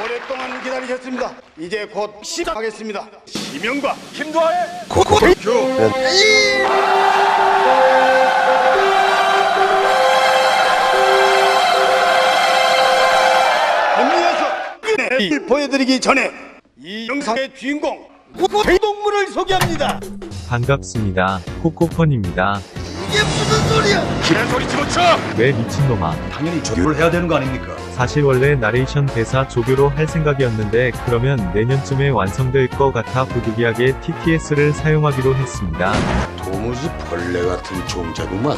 오랫동안 기다리셨습니다. 이제 곧 시작하겠습니다. 이명박, 김두하의 고교. 본인에서 보여드리기 전에 이 영상의 주인공 대동물을 소개합니다. 반갑습니다. 코코펀입니다. 이게 무슨 소리야? 기란 소리 집어쳐! 왜 미친놈아. 당연히 조교를 해야 되는 거 아닙니까? 사실 원래 나레이션 대사 조교로 할 생각이었는데 그러면 내년쯤에 완성될 것 같아 부득이하게 TTS를 사용하기로 했습니다. 도무지 벌레 같은 종자구만.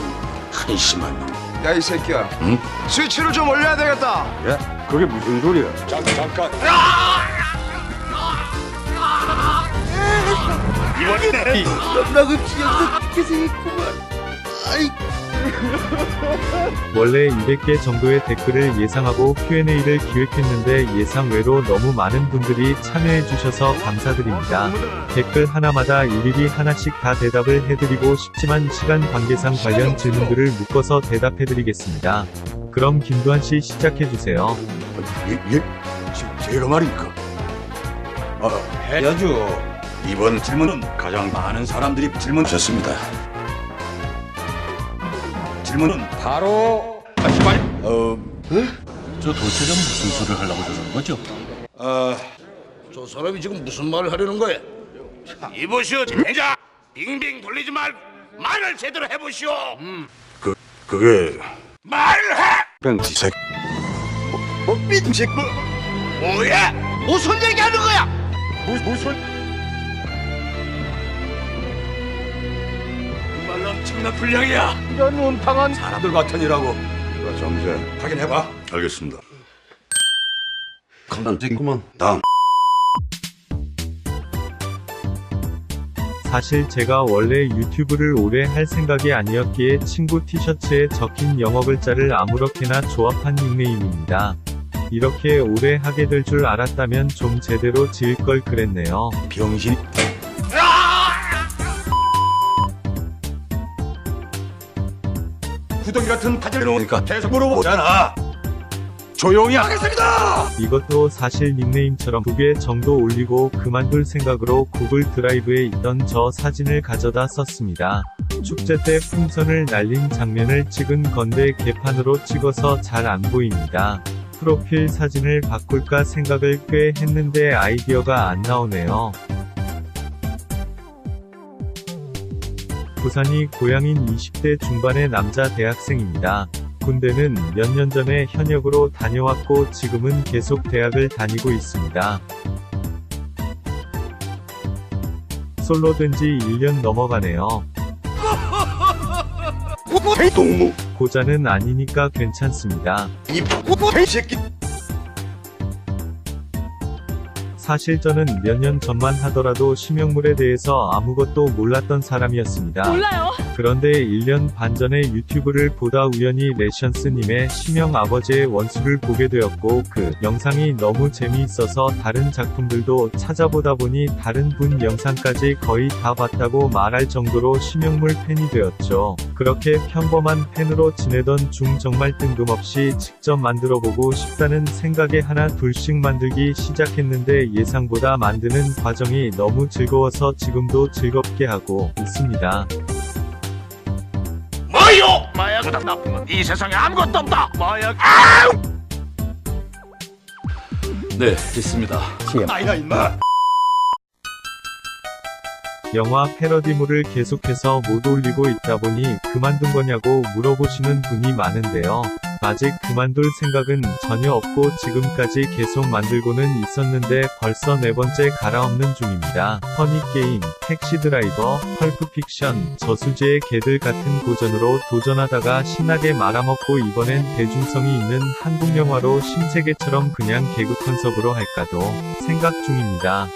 한심한 놈. 야, 이 새끼야. 응? 스위치를 좀 올려야 되겠다. 예? 그게 무슨 소리야? 잠깐. 이번에 원래 200개 정도의 댓글을 예상하고 Q&A를 기획했는데 예상외로 너무 많은 분들이 참여해주셔서 감사드립니다. 댓글 하나마다 일일이 하나씩 다 대답을 해드리고 싶지만 시간 관계상 관련 질문들을 묶어서 대답해드리겠습니다. 그럼 김두한씨 시작해주세요. 예? 제가 말입니까? 해야죠. 이번 질문은 가장 많은 사람들이 질문하셨습니다. 질문은 바로 저 도대체 무슨 소리를 하려고 저러는 거죠? 저 사람이 지금 무슨 말을 하려는 거야? 이보시오, 진행자. 빙빙 돌리지 말고 말을 제대로 해보시오. 그게 말을 해. 뺑치색. 빈식 뭐야? 무슨 얘기하는 거야? 무슨 정말 엄청난 분량이야. 이런 온탕한 사람들 같으니라고. 정세 확인해봐. 알겠습니다. 간단했구만. 다음. 사실 제가 원래 유튜브를 오래 할 생각이 아니었기에 친구 티셔츠에 적힌 영어 글자를 아무렇게나 조합한 닉네임입니다. 이렇게 오래 하게 될 줄 알았다면 좀 제대로 지을 걸 그랬네요. 병신. 구덩이 같은 바지를 놓으니까 계속 물어보잖아. 조용히 하겠습니다. 이것도 사실 닉네임처럼 2개 정도 올리고 그만둘 생각으로 구글 드라이브에 있던 저 사진을 가져다 썼습니다. 축제 때 풍선을 날린 장면을 찍은 건데 개판으로 찍어서 잘 안 보입니다. 프로필 사진을 바꿀까 생각을 꽤 했는데 아이디어가 안 나오네요. 부산이 고향인 20대 중반의 남자 대학생입니다. 군대는 몇 년 전에 현역으로 다녀왔고 지금은 계속 대학을 다니고 있습니다. 솔로 된 지 1년 넘어가네요. 동무. 고자는 아니니까 괜찮습니다. 이 새끼. 사실 저는 몇 년 전만 하더라도 심형물에 대해서 아무것도 몰랐던 사람이었습니다. 몰라요. 그런데 1년 반 전에 유튜브를 보다 우연히 레션스님의 심형 아버지의 원수를 보게 되었고 그 영상이 너무 재미있어서 다른 작품들도 찾아보다 보니 다른 분 영상까지 거의 다 봤다고 말할 정도로 심형물 팬이 되었죠. 그렇게 평범한 팬으로 지내던 중 정말 뜬금없이 직접 만들어보고 싶다는 생각에 하나 둘씩 만들기 시작했는데 예상보다 만드는 과정이 너무 즐거워서 지금도 즐겁게 하고 있습니다. 뭐요? 마약보다 나쁜 건 이 세상에 아무것도 없다. 마약. 네, 있습니다. 아니야 임마. 영화 패러디물을 계속해서 못 올리고 있다 보니 그만둔 거냐고 물어보시는 분이 많은데요. 아직 그만둘 생각은 전혀 없고 지금까지 계속 만들고는 있었는데 벌써 4번째 갈아엎는 중입니다. 허니게임, 택시드라이버, 펄프픽션, 저수지의 개들 같은 고전으로 도전하다가 신나게 말아먹고 이번엔 대중성이 있는 한국 영화로 신세계처럼 그냥 개그 컨셉으로 할까도 생각 중입니다.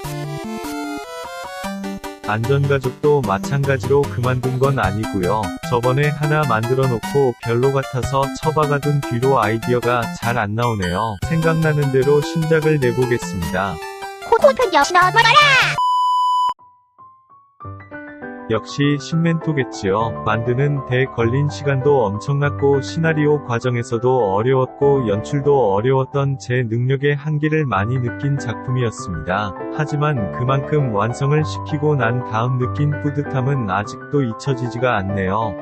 안전가족도 마찬가지로 그만둔 건 아니고요. 저번에 하나 만들어 놓고 별로 같아서 처박아둔 뒤로 아이디어가 잘 안 나오네요. 생각나는 대로 신작을 내보겠습니다. 코코편 역시 너무 많아. 역시 신멘토겠지요. 만드는 데 걸린 시간도 엄청났고 시나리오 과정에서도 어려웠고 연출도 어려웠던 제 능력의 한계를 많이 느낀 작품이었습니다. 하지만 그만큼 완성을 시키고 난 다음 느낀 뿌듯함은 아직도 잊혀지지가 않네요.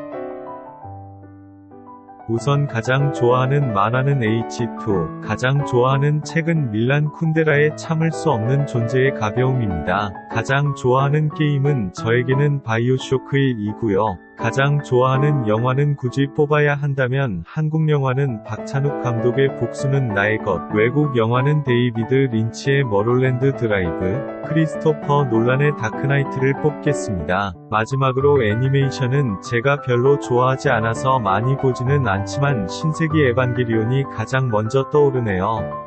우선 가장 좋아하는 만화는 H2, 가장 좋아하는 책은 밀란 쿤데라의 참을 수 없는 존재의 가벼움입니다. 가장 좋아하는 게임은 저에게는 바이오쇼크 1이고요. 가장 좋아하는 영화는 굳이 뽑아야 한다면 한국 영화는 박찬욱 감독의 복수는 나의 것, 외국 영화는 데이비드 린치의 머롤랜드 드라이브, 크리스토퍼 놀란의 다크나이트를 뽑겠습니다. 마지막으로 애니메이션은 제가 별로 좋아하지 않아서 많이 보지는 않지만 신세기 에반게리온이 가장 먼저 떠오르네요.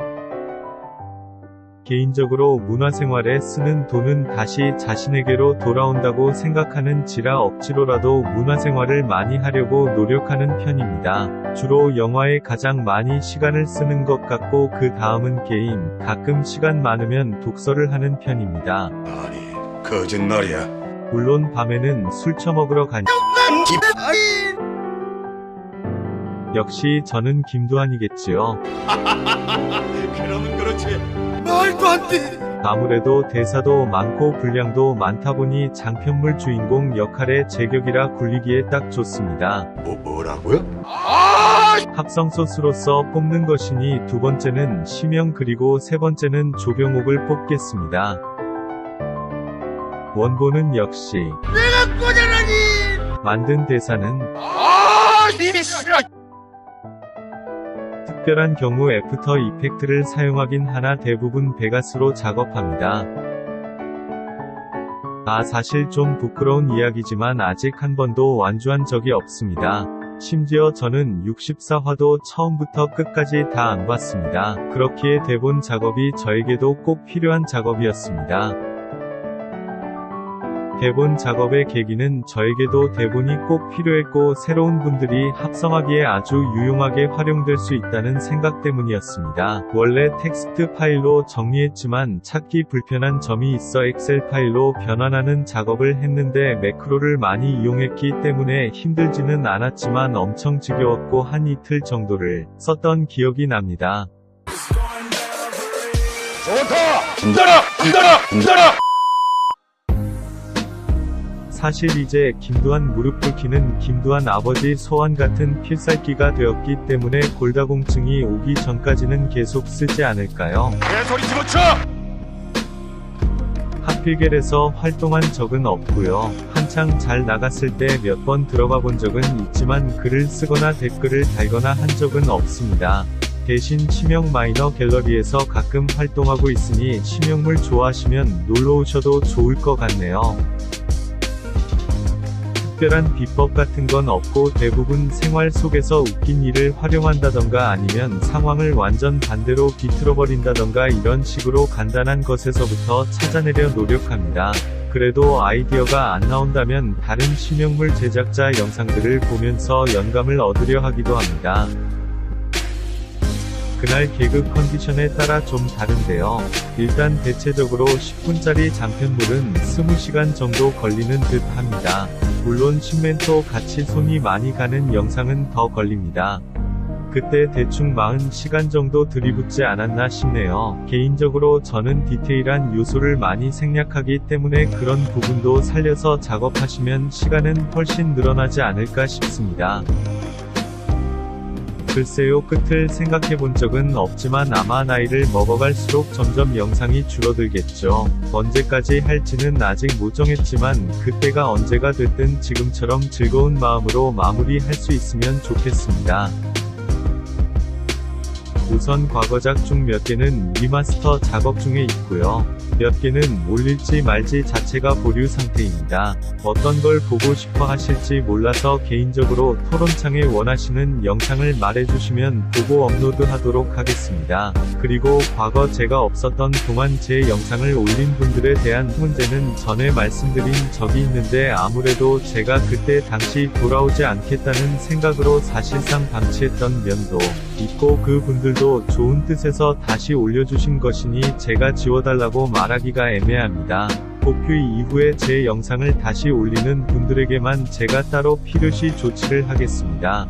개인적으로 문화생활에 쓰는 돈은 다시 자신에게로 돌아온다고 생각하는 지라 억지로라도 문화생활을 많이 하려고 노력하는 편입니다. 주로 영화에 가장 많이 시간을 쓰는 것 같고 그 다음은 게임, 가끔 시간 많으면 독서를 하는 편입니다. 아니, 거짓말이야. 물론 밤에는 술 처먹으러 가니 역시 저는 김두한이겠지요. 그러면 그렇지. 말도 안 돼. 아무래도 대사도 많고 분량도 많다 보니 장편물 주인공 역할의 제격이라 굴리기에 딱 좋습니다. 뭐라고요? 합성 소스로서 뽑는 것이니 두 번째는 심영 그리고 세 번째는 조병옥을 뽑겠습니다. 원본은 역시 내가 꼬자라니. 만든 대사는 특별한 경우 애프터 이펙트를 사용하긴 하나 대부분 베가스로 작업합니다. 사실 좀 부끄러운 이야기지만 아직 한 번도 완주한 적이 없습니다. 심지어 저는 64화도 처음부터 끝까지 다 안 봤습니다. 그렇기에 대본 작업이 저에게도 꼭 필요한 작업이었습니다. 대본 작업의 계기는 저에게도 대본이 꼭 필요했고 새로운 분들이 합성하기에 아주 유용하게 활용될 수 있다는 생각 때문이었습니다. 원래 텍스트 파일로 정리했지만 찾기 불편한 점이 있어 엑셀 파일로 변환하는 작업을 했는데 매크로를 많이 이용했기 때문에 힘들지는 않았지만 엄청 지겨웠고 한 이틀 정도를 썼던 기억이 납니다. 좋다. 사실 이제 김두한 무릎 꿇기는 김두한 아버지 소환 같은 필살기가 되었기 때문에 골다공증이 오기 전까지는 계속 쓰지 않을까요? 개소리 집어쳐. 하필겔에서 활동한 적은 없고요. 한창 잘 나갔을 때 몇 번 들어가 본 적은 있지만 글을 쓰거나 댓글을 달거나 한 적은 없습니다. 대신 치명 마이너 갤러리에서 가끔 활동하고 있으니 치명물 좋아하시면 놀러오셔도 좋을 것 같네요. 특별한 비법 같은 건 없고 대부분 생활 속에서 웃긴 일을 활용한다던가 아니면 상황을 완전 반대로 비틀어버린다던가 이런 식으로 간단한 것에서부터 찾아내려 노력합니다. 그래도 아이디어가 안 나온다면 다른 실명물 제작자 영상들을 보면서 영감을 얻으려 하기도 합니다. 그날 개그 컨디션에 따라 좀 다른데요. 일단 대체적으로 10분짜리 장편물은 20시간 정도 걸리는 듯 합니다. 물론 신멘토 같이 손이 많이 가는 영상은 더 걸립니다. 그때 대충 40시간 정도 들이붓지 않았나 싶네요. 개인적으로 저는 디테일한 요소를 많이 생략하기 때문에 그런 부분도 살려서 작업하시면 시간은 훨씬 늘어나지 않을까 싶습니다. 글쎄요, 끝을 생각해본 적은 없지만 아마 나이를 먹어갈수록 점점 영상이 줄어들겠죠. 언제까지 할지는 아직 못 정했지만 그때가 언제가 됐든 지금처럼 즐거운 마음으로 마무리할 수 있으면 좋겠습니다. 우선 과거작 중 몇 개는 리마스터 작업 중에 있고요. 몇 개는 올릴지 말지 자체가 보류 상태입니다. 어떤 걸 보고 싶어 하실지 몰라서 개인적으로 토론창에 원하시는 영상을 말해주시면 보고 업로드하도록 하겠습니다. 그리고 과거 제가 없었던 동안 제 영상을 올린 분들에 대한 문제는 전에 말씀드린 적이 있는데 아무래도 제가 그때 당시 돌아오지 않겠다는 생각으로 사실상 방치했던 면도 있고 그분들도 좋은 뜻에서 다시 올려주신 것이니 제가 지워달라고 말 말하기가 애매합니다. 복귀 이후에 제 영상을 다시 올리는 분들에게만 제가 따로 필요시 조치를 하겠습니다.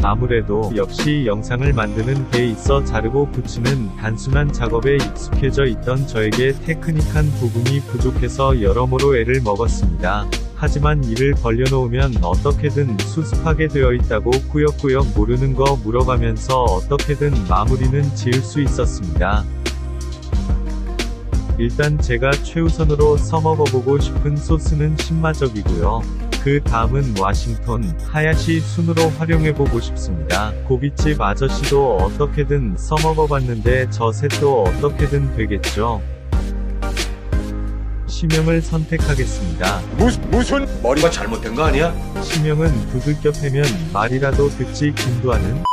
아무래도 역시 영상을 만드는 데 있어 자르고 붙이는 단순한 작업에 익숙해져 있던 저에게 테크닉한 부분이 부족해서 여러모로 애를 먹었습니다. 하지만 이를 벌려놓으면 어떻게든 수습하게 되어 있다고 꾸역꾸역 모르는 거 물어가면서 어떻게든 마무리는 지을 수 있었습니다. 일단 제가 최우선으로 써먹어보고 싶은 소스는 신마적이고요. 그 다음은 워싱턴, 하야시 순으로 활용해보고 싶습니다. 고깃집 아저씨도 어떻게든 써먹어봤는데 저 셋도 어떻게든 되겠죠. 시명을 선택하겠습니다. 무슨 머리가 잘못된 거 아니야? 시명은 두들겨 패면 말이라도 듣지 김두하는.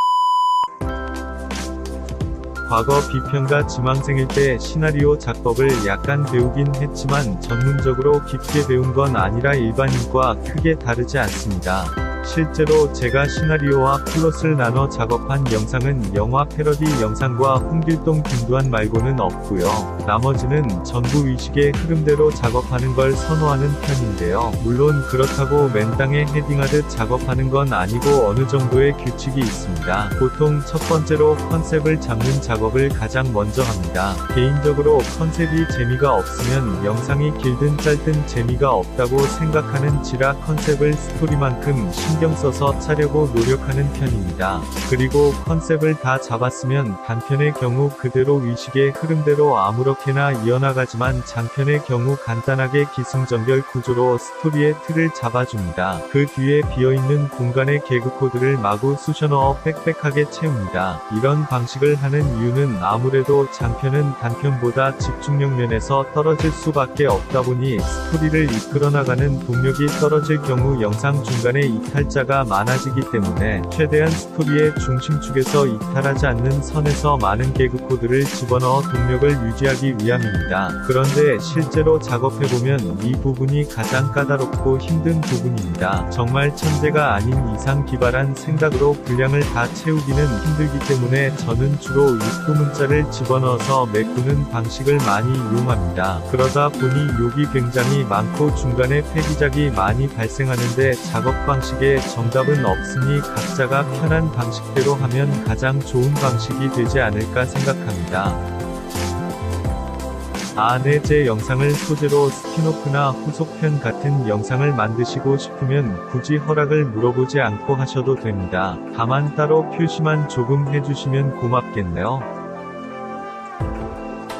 과거 비평가 지망생일 때 시나리오 작법을 약간 배우긴 했지만 전문적으로 깊게 배운 건 아니라 일반인과 크게 다르지 않습니다. 실제로 제가 시나리오와 플롯을 나눠 작업한 영상은 영화 패러디 영상과 홍길동 김두한 말고는 없고요. 나머지는 전부 의식의 흐름대로 작업하는 걸 선호하는 편인데요. 물론 그렇다고 맨땅에 헤딩하듯 작업하는 건 아니고 어느 정도의 규칙이 있습니다. 보통 첫 번째로 컨셉을 잡는 작업을 가장 먼저 합니다. 개인적으로 컨셉이 재미가 없으면 영상이 길든 짧든 재미가 없다고 생각하는지라 컨셉을 스토리만큼 신경 써서 짜려고 노력하는 편입니다. 그리고 컨셉을 다 잡았으면 단편의 경우 그대로 의식의 흐름대로 아무렇게나 이어나가지만 장편의 경우 간단하게 기승전결 구조로 스토리의 틀을 잡아줍니다. 그 뒤에 비어있는 공간에 개그코드를 마구 쑤셔넣어 빽빽하게 채웁니다. 이런 방식을 하는 이유는 아무래도 장편은 단편보다 집중력 면에서 떨어질 수밖에 없다 보니 스토리를 이끌어나가는 동력이 떨어질 경우 영상 중간에 이탈자가 많아지기 때문에 최대한 스토리의 중심축에서 이탈하지 않는 선에서 많은 개그코드를 집어넣어 동력을 유지하기 위함입니다. 그런데 실제로 작업해보면 이 부분이 가장 까다롭고 힘든 부분입니다. 정말 천재가 아닌 이상 기발한 생각으로 분량을 다 채우기는 힘들기 때문에 저는 주로 입구문자를 집어넣어서 메꾸는 방식을 많이 이용합니다. 그러다 보니 욕이 굉장히 많고 중간에 폐기작이 많이 발생하는데 작업 방식에 정답은 없으니 각자가 편한 방식대로 하면 가장 좋은 방식이 되지 않을까 생각합니다. 네, 제 영상을 소재로 스피노프나 후속편 같은 영상을 만드시고 싶으면 굳이 허락을 물어보지 않고 하셔도 됩니다. 다만 따로 표시만 조금 해주시면 고맙겠네요.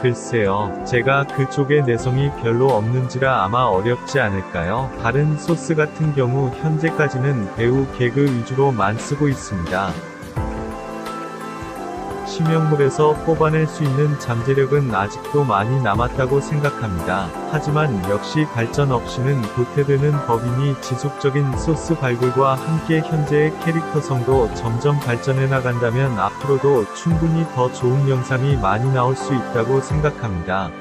글쎄요, 제가 그쪽에 내성이 별로 없는지라 아마 어렵지 않을까요? 다른 소스 같은 경우 현재까지는 배우 개그 위주로만 쓰고 있습니다. 심형물에서 뽑아낼 수 있는 잠재력은 아직도 많이 남았다고 생각합니다. 하지만 역시 발전 없이는 도태되는 법이니 지속적인 소스 발굴과 함께 현재의 캐릭터성도 점점 발전해 나간다면 앞으로도 충분히 더 좋은 영상이 많이 나올 수 있다고 생각합니다.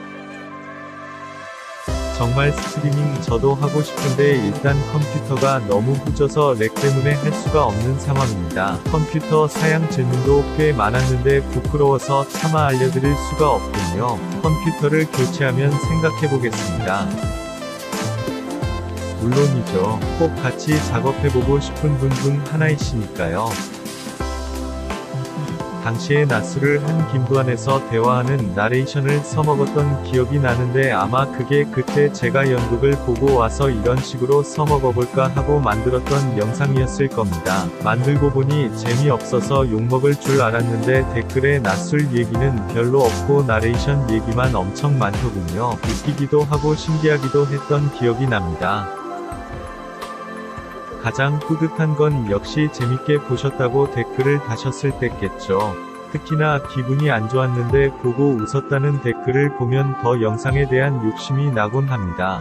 정말 스트리밍 저도 하고 싶은데 일단 컴퓨터가 너무 후져서 렉 때문에 할 수가 없는 상황입니다. 컴퓨터 사양 질문도 꽤 많았는데 부끄러워서 차마 알려드릴 수가 없군요. 컴퓨터를 교체하면 생각해보겠습니다. 물론이죠. 꼭 같이 작업해보고 싶은 분 중 하나이시니까요. 당시에 나수를 한 김두한에서 대화하는 나레이션을 써먹었던 기억이 나는데 아마 그게 그때 제가 연극을 보고 와서 이런 식으로 써먹어볼까 하고 만들었던 영상이었을 겁니다. 만들고 보니 재미없어서 욕먹을 줄 알았는데 댓글에 나술 얘기는 별로 없고 나레이션 얘기만 엄청 많더군요. 웃기기도 하고 신기하기도 했던 기억이 납니다. 가장 뿌듯한 건 역시 재밌게 보셨다고 댓글을 다셨을 때겠죠. 특히나 기분이 안 좋았는데 보고 웃었다는 댓글을 보면 더 영상에 대한 욕심이 나곤 합니다.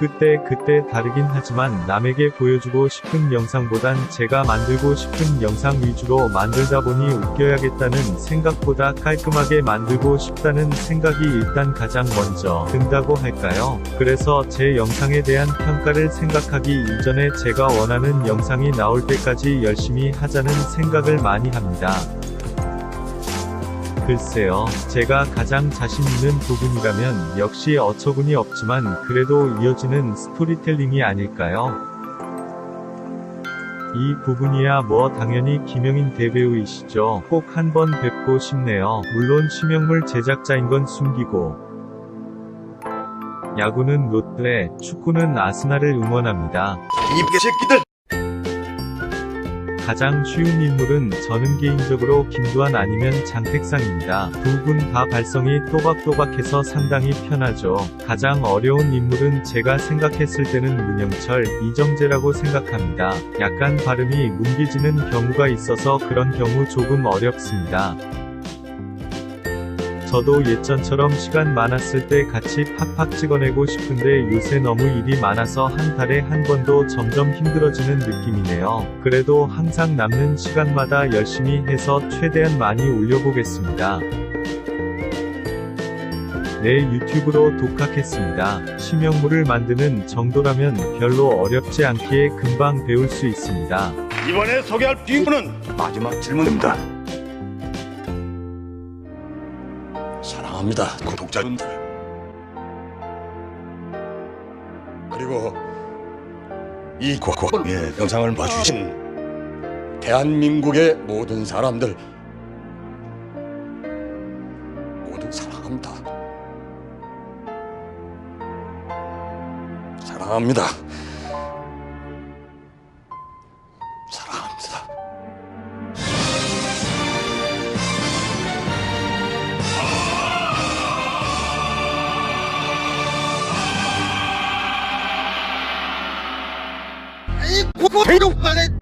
그때 다르긴 하지만 남에게 보여주고 싶은 영상보단 제가 만들고 싶은 영상 위주로 만들다 보니 웃겨야겠다는 생각보다 깔끔하게 만들고 싶다는 생각이 일단 가장 먼저 든다고 할까요? 그래서 제 영상에 대한 평가를 생각하기 이전에 제가 원하는 영상이 나올 때까지 열심히 하자는 생각을 많이 합니다. 글쎄요. 제가 가장 자신 있는 부분이라면 역시 어처구니 없지만 그래도 이어지는 스토리텔링이 아닐까요? 이 부분이야 뭐 당연히 김영인 대배우이시죠. 꼭 한번 뵙고 싶네요. 물론 심형물 제작자인 건 숨기고 야구는 롯데, 축구는 아스날을 응원합니다. 이 새끼들. 가장 쉬운 인물은 저는 개인적으로 김두한 아니면 장택상입니다. 두 분 다 발성이 또박또박해서 상당히 편하죠. 가장 어려운 인물은 제가 생각했을 때는 문영철, 이정재라고 생각합니다. 약간 발음이 뭉개지는 경우가 있어서 그런 경우 조금 어렵습니다. 저도 예전처럼 시간 많았을 때 같이 팍팍 찍어내고 싶은데 요새 너무 일이 많아서 한 달에 한 번도 점점 힘들어지는 느낌이네요. 그래도 항상 남는 시간마다 열심히 해서 최대한 많이 올려보겠습니다. 내 유튜브로 독학했습니다. 심형물을 만드는 정도라면 별로 어렵지 않기에 금방 배울 수 있습니다. 이번에 소개할 주인공은 마지막 질문입니다. 사랑합니다, 구독자분들. 그리고 이 과거의 영상을 봐주신 대한민국의 모든 사람들 모두 사랑합니다. 사랑합니다. 사랑합니다. 대동판에